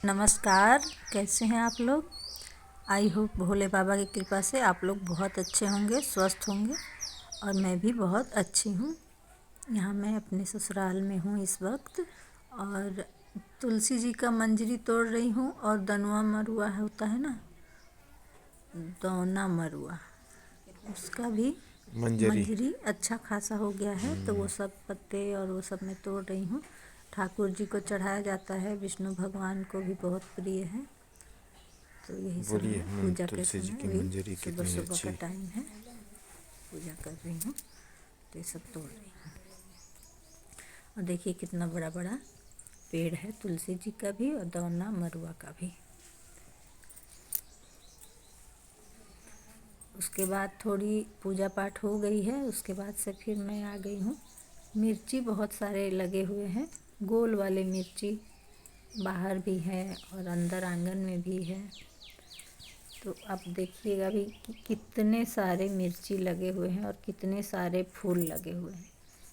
नमस्कार। कैसे हैं आप लोग? आई होप भोले बाबा की कृपा से आप लोग बहुत अच्छे होंगे, स्वस्थ होंगे और मैं भी बहुत अच्छी हूँ। यहाँ मैं अपने ससुराल में हूँ इस वक्त और तुलसी जी का मंजरी तोड़ रही हूँ और दनुआ मरुआ होता है ना, दौना मरुआ, उसका भी मंजरी अच्छा खासा हो गया है। तो वो सब पत्ते और वो सब मैं तोड़ रही हूँ। ठाकुर जी को चढ़ाया जाता है, विष्णु भगवान को भी बहुत प्रिय है। तो यही सब बोलिए मैं पूजा के तुलसी जी समय की अभी मंजरी सुबह कितनी सुबह का अच्छी। टाइम है, पूजा कर रही हूँ। तो ये सब तोड़ रही हूँ और देखिए कितना बड़ा बड़ा पेड़ है तुलसी जी का भी और दौना मरुआ का भी। उसके बाद थोड़ी पूजा पाठ हो गई है, उसके बाद से फिर मैं आ गई हूँ। मिर्ची बहुत सारे लगे हुए हैं, गोल वाले मिर्ची बाहर भी है और अंदर आंगन में भी है। तो आप देखिएगा भी कि कितने सारे मिर्ची लगे हुए हैं और कितने सारे फूल लगे हुए हैं।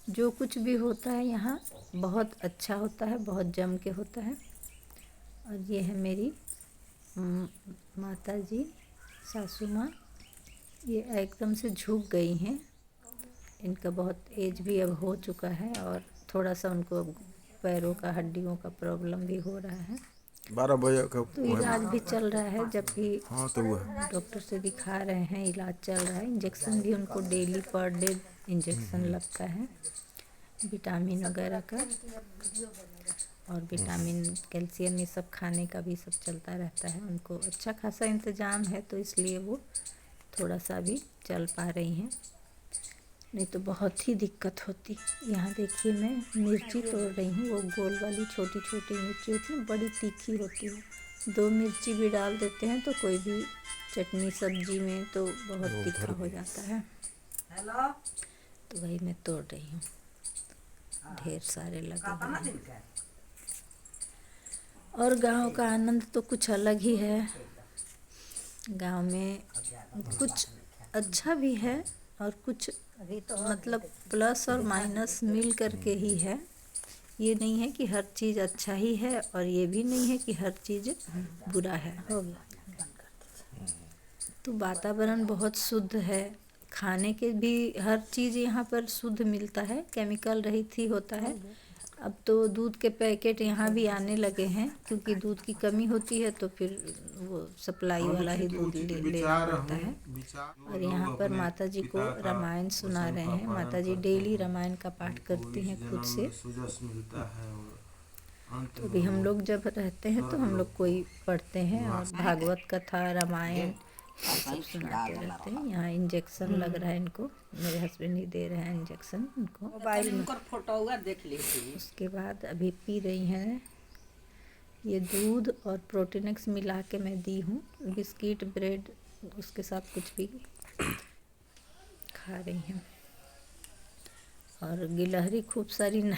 जो कुछ भी होता है यहाँ बहुत अच्छा होता है, बहुत जम के होता है। और ये है मेरी माता जी, सासू माँ। ये एकदम से झुक गई हैं, इनका बहुत एज भी अब हो चुका है और थोड़ा सा उनको पैरों का हड्डियों का प्रॉब्लम भी हो रहा है। 12 बजे का तो वो है इलाज ना। भी चल रहा है, जब भी हाँ तो वो है। डॉक्टर से दिखा रहे हैं, इलाज चल रहा है। इंजेक्शन भी उनको डेली पर डे इंजेक्शन लगता है विटामिन वगैरह का, और विटामिन कैल्शियम ये सब खाने का भी सब चलता रहता है। उनको अच्छा खासा इंतज़ाम है, तो इसलिए वो थोड़ा सा भी चल पा रही हैं, नहीं तो बहुत ही दिक्कत होती। यहाँ देखिए मैं मिर्ची तोड़ रही हूँ, वो गोल वाली छोटी छोटी मिर्ची होती है, बड़ी तीखी होती है। 2 मिर्ची भी डाल देते हैं तो कोई भी चटनी सब्जी में तो बहुत वो तीखा भर हो गई। जाता है। तो वही मैं तोड़ रही हूँ, ढेर सारे लगे हुए हैं। और गांव का आनंद तो कुछ अलग ही है। गांव में कुछ अच्छा भी है और कुछ मतलब प्लस और माइनस मिल करके ही है। ये नहीं है कि हर चीज़ अच्छा ही है और ये भी नहीं है कि हर चीज़ बुरा है। हो गया, तो वातावरण बहुत शुद्ध है, खाने के भी हर चीज़ यहाँ पर शुद्ध मिलता है, केमिकल रहित ही होता है। अब तो दूध के पैकेट यहाँ भी आने लगे हैं, क्योंकि दूध की कमी होती है तो फिर वो सप्लाई वाला ही दूध लेना पड़ता है। और यहाँ पर माता जी को रामायण सुना रहे हैं। माता जी डेली रामायण का पाठ करती हैं खुद से। तो अभी हम लोग जब रहते हैं तो हम लोग कोई पढ़ते हैं और भागवत कथा रामायण ये सब सुनाते रहते हैं। यहाँ इंजेक्शन लग रहा है इनको, मेरे हस्बैंड ही दे रहे हैं इंजेक्शन इनको मोबाइल में। फोटो देख लीजिए। उसके बाद अभी पी रही हैं ये दूध और प्रोटीनक्स मिला के मैं दी हूँ, बिस्किट ब्रेड उसके साथ कुछ भी खा रही हैं। और गिलहरी खूब सारी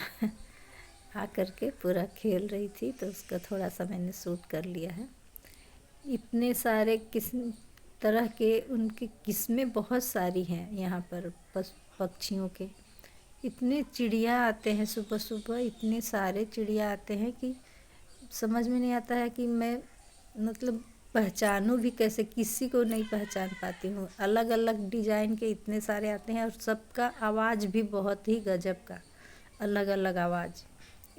आ करके पूरा खेल रही थी, तो उसका थोड़ा सा मैंने शूट कर लिया है। इतने सारे किस्म तरह के उनकी किस्में बहुत सारी हैं यहाँ पर पक्षियों के। इतने चिड़िया आते हैं सुबह सुबह, इतने सारे चिड़िया आते हैं कि समझ में नहीं आता है कि मैं मतलब पहचानूं भी कैसे, किसी को नहीं पहचान पाती हूँ। अलग अलग डिज़ाइन के इतने सारे आते हैं और सबका आवाज़ भी बहुत ही गजब का, अलग अलग आवाज़।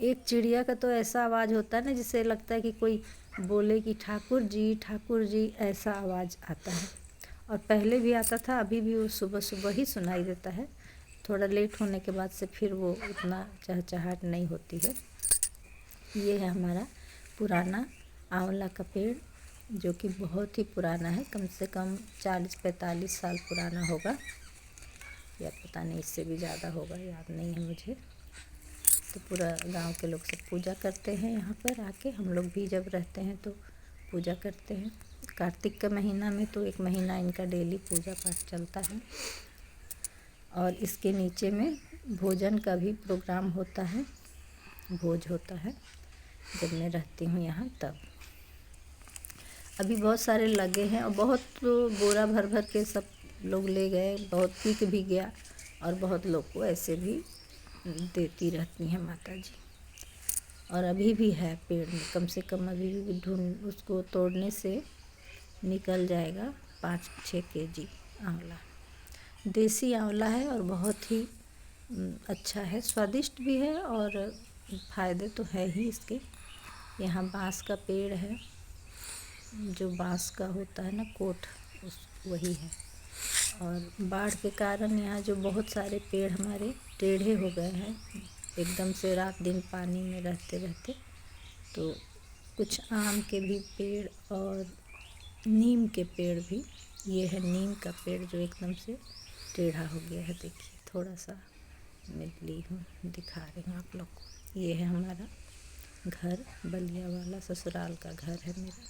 एक चिड़िया का तो ऐसा आवाज़ होता है ना, जिससे लगता है कि कोई बोले कि ठाकुर जी, ऐसा आवाज़ आता है। और पहले भी आता था, अभी भी वो सुबह सुबह ही सुनाई देता है। थोड़ा लेट होने के बाद से फिर वो उतना चहचहाट नहीं होती है। ये है हमारा पुराना आंवला का पेड़, जो कि बहुत ही पुराना है, कम से कम 40-45 साल पुराना होगा, या पता नहीं इससे भी ज़्यादा होगा, याद नहीं है मुझे। तो पूरा गांव के लोग सब पूजा करते हैं यहाँ पर आके। हम लोग भी जब रहते हैं तो पूजा करते हैं। कार्तिक के महीना में तो 1 महीना इनका डेली पूजा पाठ चलता है। और इसके नीचे में भोजन का भी प्रोग्राम होता है, भोज होता है जब मैं रहती हूँ यहाँ तब। अभी बहुत सारे लगे हैं और बहुत बोरा भर भर के सब लोग ले गए, बहुत बिक भी गया और बहुत लोग को ऐसे भी देती रहती हैं माता जी। और अभी भी है पेड़ में, कम से कम अभी भी ढूंढ उसको तोड़ने से निकल जाएगा 5-6 केजी आंवला। देसी आंवला है और बहुत ही अच्छा है, स्वादिष्ट भी है और फ़ायदे तो है ही इसके। यहाँ बांस का पेड़ है, जो बांस का होता है ना कोट, उस वही है। और बाढ़ के कारण यहाँ जो बहुत सारे पेड़ हमारे टेढ़े हो गए हैं, एकदम से रात दिन पानी में रहते रहते, तो कुछ आम के भी पेड़ और नीम के पेड़ भी, ये है नीम का पेड़ जो एकदम से टेढ़ा हो गया है। देखिए थोड़ा सा मैं ली हूँ, दिखा रही हूँ आप लोग को। ये है हमारा घर, बलिया वाला ससुराल का घर है मेरा।